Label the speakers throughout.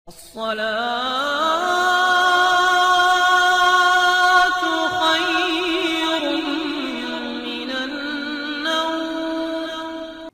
Speaker 1: الصلاة خير من النوم۔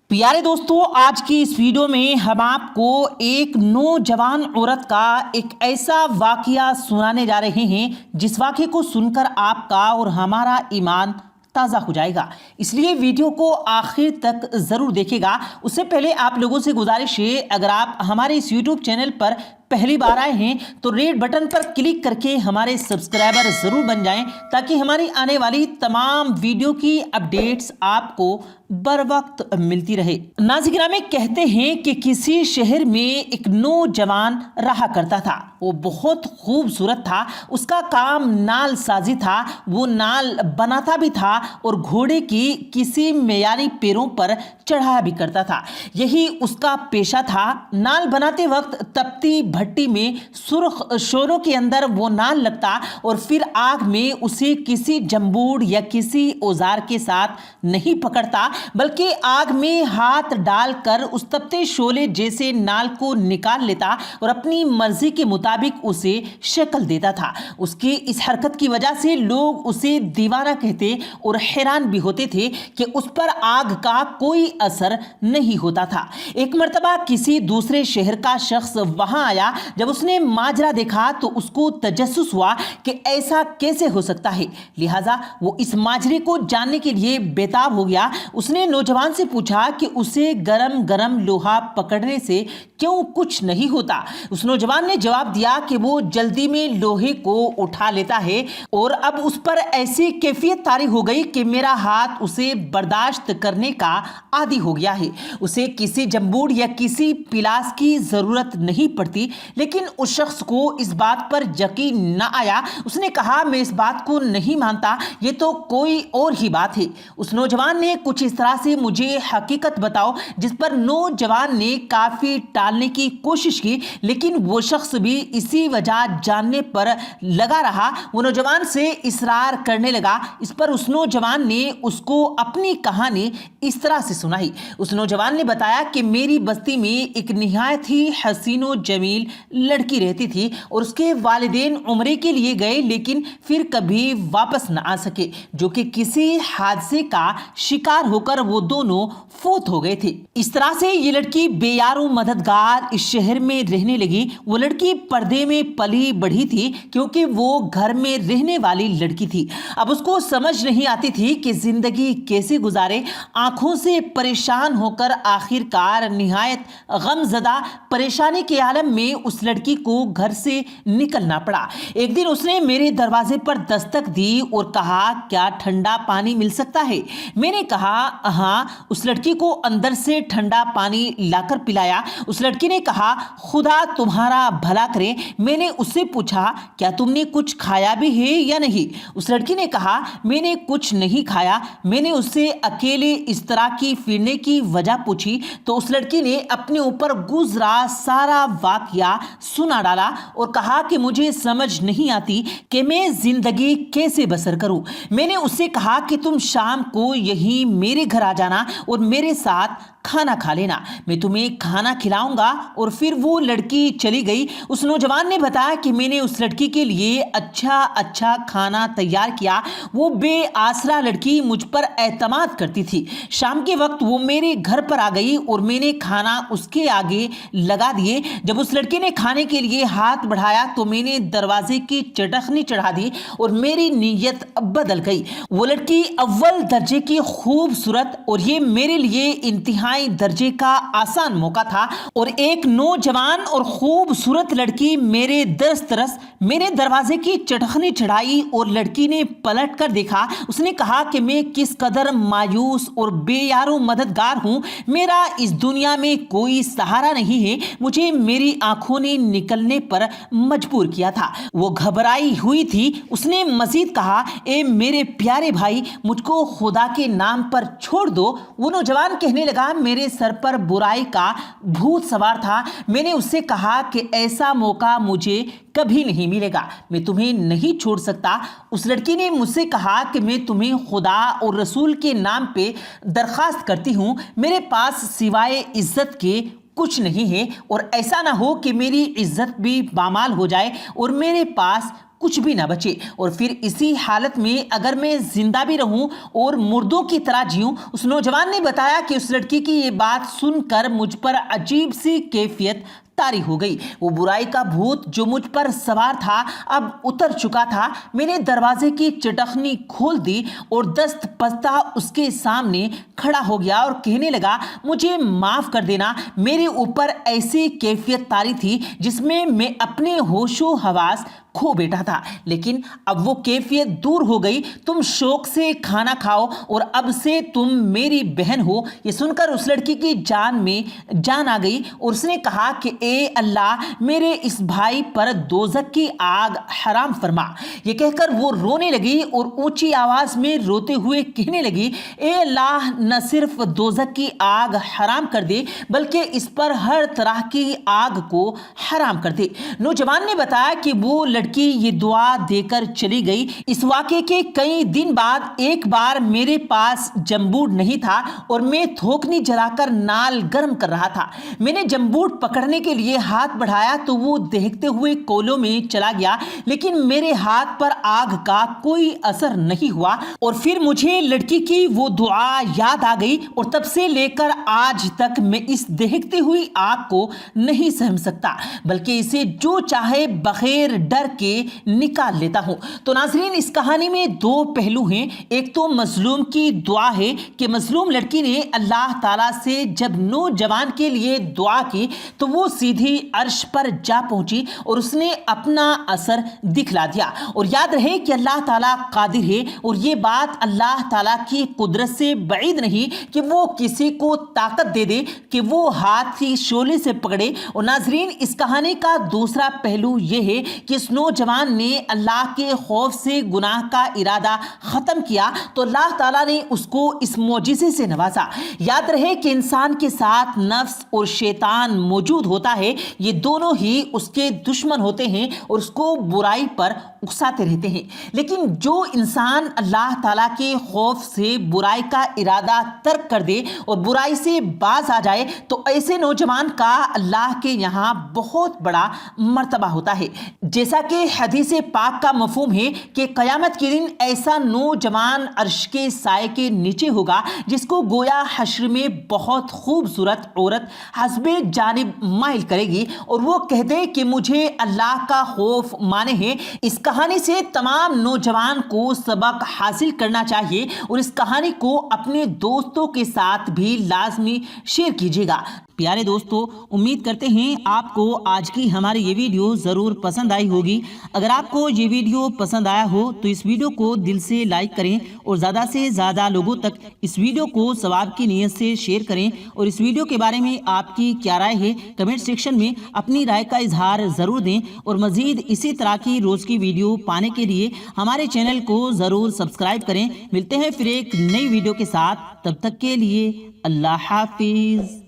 Speaker 2: پیارے دوستو، آج کی اس ویڈیو میں ہم آپ کو ایک نوجوان عورت کا ایک ایسا واقعہ سنانے جا رہے ہیں جس واقعے کو سن کر آپ کا اور ہمارا ایمان تازہ ہو جائے گا، اس لیے ویڈیو کو آخر تک ضرور دیکھے گا۔ اس سے پہلے آپ لوگوں سے گزارش ہے، اگر آپ ہمارے اس یوٹیوب چینل پر پہلی بار آئے ہیں تو ریڈ بٹن پر کلک کر کے ہمارے سبسکرائبر ضرور بن جائیں تاکہ ہماری آنے والی تمام ویڈیو کی اپڈیٹس آپ کو بر وقت ملتی رہے۔ ناظرین گرامی، کہتے ہیں کہ کسی شہر میں ایک نوجوان رہا کرتا تھا۔ وہ بہت خوبصورت تھا، اس کا کام نال سازی تھا، وہ نال بناتا بھی تھا اور گھوڑے کی کسی معیاری پیروں پر چڑھایا بھی کرتا تھا۔ یہی اس کا پیشہ تھا۔ نال بناتے وقت تپتی بھٹی میں سرخ شولوں کے اندر وہ نال لگتا اور پھر آگ میں اسے کسی جمبوڑ یا کسی اوزار کے ساتھ نہیں پکڑتا، بلکہ آگ میں ہاتھ ڈال کر اس تپتے شولے جیسے نال کو نکال لیتا اور اپنی مرضی کے مطابق اسے شکل دیتا تھا۔ اس کی اس حرکت کی وجہ سے لوگ اسے دیوانہ کہتے اور حیران بھی ہوتے تھے کہ اس پر آگ کا کوئی اثر نہیں ہوتا تھا۔ ایک مرتبہ کسی دوسرے شہر کا شخص وہاں آیا۔ جب اس نے ماجرا دیکھا تو اس کو تجسس ہوا کہ ایسا کیسے ہو سکتا ہے، لہٰذا وہ اس ماجرے کو جاننے کے لیے بےتاب ہو گیا۔ اس نے نوجوان سے پوچھا کہ اسے گرم گرم لوہا پکڑنے سے کیوں کچھ نہیں ہوتا۔ اس نوجوان نے جواب دیا کہ وہ جلدی میں لوہے کو اٹھا لیتا ہے اور اب اس پر ایسی کیفیت طاری ہو گئی کہ میرا ہاتھ اسے برداشت کرنے کا عادی ہو گیا ہے۔ اسے کسی جمبوڑ یا کسی پلاس کی ضرورت نہیں پڑتی۔ لیکن اس شخص کو اس بات پر یقین نہ آیا۔ اس نے کہا، میں اس بات کو نہیں مانتا، یہ تو کوئی اور ہی بات ہے۔ اس نوجوان نے کچھ اس طرح سے مجھے حقیقت بتاؤ، جس پر نوجوان نے کافی ٹالنے کی کوشش کی، لیکن وہ شخص بھی اسی وجہ جاننے پر لگا رہا۔ وہ نوجوان سے اصرار کرنے لگا۔ اس پر اس نوجوان نے اس کو اپنی کہانی اس طرح سے سنائی۔ اس نوجوان نے بتایا کہ میری بستی میں ایک نہایت ہی حسین و جمیل لڑکی رہتی تھی اور اس کے والدین عمرے کے لیے گئے لیکن پھر کبھی واپس نہ آ سکے، جو کہ کسی حادثے کا شکار ہو کر وہ دونوں فوت ہو گئے تھے۔ اس طرح سے یہ لڑکی بے یار و مددگار اس شہر میں رہنے لگی۔ وہ لڑکی پردے میں پلی بڑھی تھی کیونکہ وہ گھر میں رہنے والی لڑکی تھی۔ اب اس کو سمجھ نہیں آتی تھی کہ زندگی کیسے گزارے۔ آنکھوں سے پریشان ہو کر آخر کار نہایت غم زدہ پریشانی کے عالم میں اس لڑکی کو گھر سے نکلنا پڑا۔ ایک دن اس نے میرے دروازے پر دستک دی اور کہا، کیا ٹھنڈا پانی مل سکتا ہے؟ میں نے کہا ہاں۔ اس لڑکی کو اندر سے ٹھنڈا پانی لا کر پلایا۔ اس لڑکی نے کہا، خدا تمہارا بھلا کرے۔ میں نے اس سے پوچھا، کیا تم نے کچھ کھایا بھی ہے یا نہیں؟ اس لڑکی نے کہا، میں نے کچھ نہیں کھایا۔ میں نے اس سے اکیلے اس طرح کی پھرنے کی وجہ پوچھی تو اس لڑکی نے اپنے اوپر گزرا سارا واقعہ سنا ڈالا اور کہا کہ مجھے سمجھ نہیں آتی کہ میں زندگی کیسے بسر کروں۔ میں نے اس سے کہا کہ تم شام کو یہیں میرے گھر آ جانا اور میرے ساتھ کھانا کھا لینا، میں تمہیں کھانا کھلاؤں گا۔ اور پھر وہ لڑکی چلی گئی۔ اس نوجوان نے بتایا کہ میں نے اس لڑکی کے لیے اچھا کھانا تیار کیا۔ وہ بے آسرا لڑکی مجھ پر اعتماد کرتی تھی۔ شام کے وقت وہ میرے گھر پر آ گئی اور میں نے کھانا اس کے آگے لگا دیے۔ جب اس لڑکی نے کھانے کے لیے ہاتھ بڑھایا تو میں نے دروازے کی چٹخنی چڑھا دی اور میری نیت بدل گئی۔ وہ لڑکی اول درجے کی خوبصورت اور یہ میرے لیے انتہائی درجے کا آسان موقع تھا، اور ایک نوجوان اور خوبصورت لڑکی میرے دسترس میرے دروازے کی چٹخنی چڑھائی اور لڑکی نے پلٹ کر دیکھا۔ اس نے کہا کہ میں کس قدر مایوس اور بے یار و مددگار ہوں۔ میرا اس دنیا میں کوئی سہارا نہیں ہے۔ مجھے میری آنکھوں نے نکلنے پر مجبور کیا تھا۔ وہ گھبرائی ہوئی تھی۔ اس نے مزید کہا، اے میرے پیارے بھائی، مجھ کو خدا کے نام پر چھوڑ دو۔ وہ نوجوان کہنے لگا، میرے سر پر برائی کا بھوت سوار تھا۔ میں نے اس سے کہا کہ ایسا موقع مجھے کبھی نہیں ملے گا، میں تمہیں نہیں چھوڑ سکتا۔ اس لڑکی نے مجھ سے کہا کہ میں تمہیں خدا اور رسول کے نام پہ درخواست کرتی ہوں، میرے پاس سوائے عزت کے کچھ نہیں ہے اور ایسا نہ ہو کہ میری عزت بھی پامال ہو جائے اور میرے پاس کچھ بھی نہ بچے، اور پھر اسی حالت میں اگر میں زندہ بھی رہوں اور مردوں کی طرح جیوں۔ اس نوجوان نے بتایا کہ اس لڑکی کی یہ بات سن کر مجھ پر عجیب سی کیفیت طاری ہو گئی۔ وہ برائی کا بھوت جو مجھ پر سوار تھا اب اتر چکا تھا۔ میں نے دروازے کی چٹخنی کھول دی اور دست پستہ اس کے سامنے کھڑا ہو گیا اور کہنے لگا، مجھے معاف کر دینا، میرے اوپر ایسی کیفیت طاری تھی جس میں میں اپنے ہوش و حواس کھو بیٹھا تھا، لیکن اب وہ کیفیت دور ہو گئی۔ تم شوق سے کھانا کھاؤ اور اب سے تم میری بہن ہو۔ یہ سن کر اس لڑکی کی جان میں جان آ گئی اور اس نے کہا کہ اے اللہ، میرے اس بھائی پر دوزخ کی آگ حرام فرما۔ یہ کہہ کر وہ رونے لگی اور اونچی آواز میں روتے ہوئے کہنے لگی، اے اللہ، نہ صرف دوزخ کی آگ حرام کر دے بلکہ اس پر ہر طرح کی آگ کو حرام کر دے۔ نوجوان نے بتایا کہ وہ لڑکی یہ دعا دے کر چلی گئی۔ اس واقعے کے کئی دن بعد ایک بار میرے پاس جمبوڈ نہیں تھا اور میں تھوکنی جلا کر نال گرم کر رہا تھا۔ میں نے جمبوڈ پکڑنے کے لیے ہاتھ بڑھایا تو وہ دہکتے ہوئے کولوں میں چلا گیا، لیکن میرے ہاتھ پر آگ کا کوئی اثر نہیں ہوا، اور پھر مجھے لڑکی کی وہ دعا یاد آ گئی اور تب سے لے کر آج تک میں اس دہکتی ہوئی آگ کو نہیں سہم سکتا بلکہ اسے جو چاہے بغیر ڈر کے نکال لیتا ہوں۔ تو ناظرین، اس کہانی میں دو پہلو ہیں۔ ایک تو مظلوم کی دعا ہے کہ مظلوم لڑکی نے اللہ تعالیٰ سے جب نوجوان کے لیے دعا کی تو وہ سیدھی عرش پر جا پہنچی اور اس نے اپنا اثر دکھلا دیا۔ اور یاد رہے کہ اللہ تعالیٰ قادر ہے اور یہ بات اللہ تعالیٰ کی قدرت سے بعید نہیں کہ وہ کسی کو طاقت دے دے کہ وہ ہاتھ کی شعلے سے پکڑے۔ اور ناظرین، اس کہانی کا دوسرا پہلو یہ ہے کہ اس نوجوان نے اللہ کے خوف سے گناہ کا ارادہ ختم کیا تو اللہ تعالیٰ نے اس کو اس معجزے سے نوازا۔ یاد رہے کہ انسان کے ساتھ نفس اور شیطان موجود ہوتا ہے، یہ دونوں ہی اس کے دشمن ہوتے ہیں اور اس کو برائی پر اکساتے رہتے ہیں، لیکن جو انسان اللہ تعالیٰ کے خوف سے برائی کا ارادہ ترک کر دے اور برائی سے باز آ جائے تو ایسے نوجوان کا اللہ کے یہاں بہت بڑا مرتبہ ہوتا ہے۔ جیسا کہ حدیث پاک کا مفہوم ہے کہ قیامت کے دن ایسا نوجوان عرش کے سائے کے نیچے ہوگا جس کو گویا حشر میں بہت خوبصورت عورت حسب جانب مائل کرے گی اور وہ کہہ دے کہ مجھے اللہ کا خوف مانے ہے۔ اس کہانی سے تمام نوجوان کو سبق حاصل کرنا چاہیے اور اس کہانی کو اپنے دوستوں کے ساتھ بھی لازمی شیئر کیجیے گا۔ پیارے دوستو، امید کرتے ہیں آپ کو آج کی ہماری یہ ویڈیو ضرور پسند آئی ہوگی۔ اگر آپ کو یہ ویڈیو پسند آیا ہو تو اس ویڈیو کو دل سے لائک کریں اور زیادہ سے زیادہ لوگوں تک اس ویڈیو کو ثواب کی نیت سے شیئر کریں، اور اس ویڈیو کے بارے میں آپ کی کیا رائے ہے کمنٹ سیکشن میں اپنی رائے کا اظہار ضرور دیں، اور مزید اسی طرح کی روز کی ویڈیو پانے کے لیے ہمارے چینل کو ضرور سبسکرائب کریں۔ ملتے ہیں پھر ایک نئی ویڈیو کے ساتھ، تب تک کے لیے اللہ حافظ۔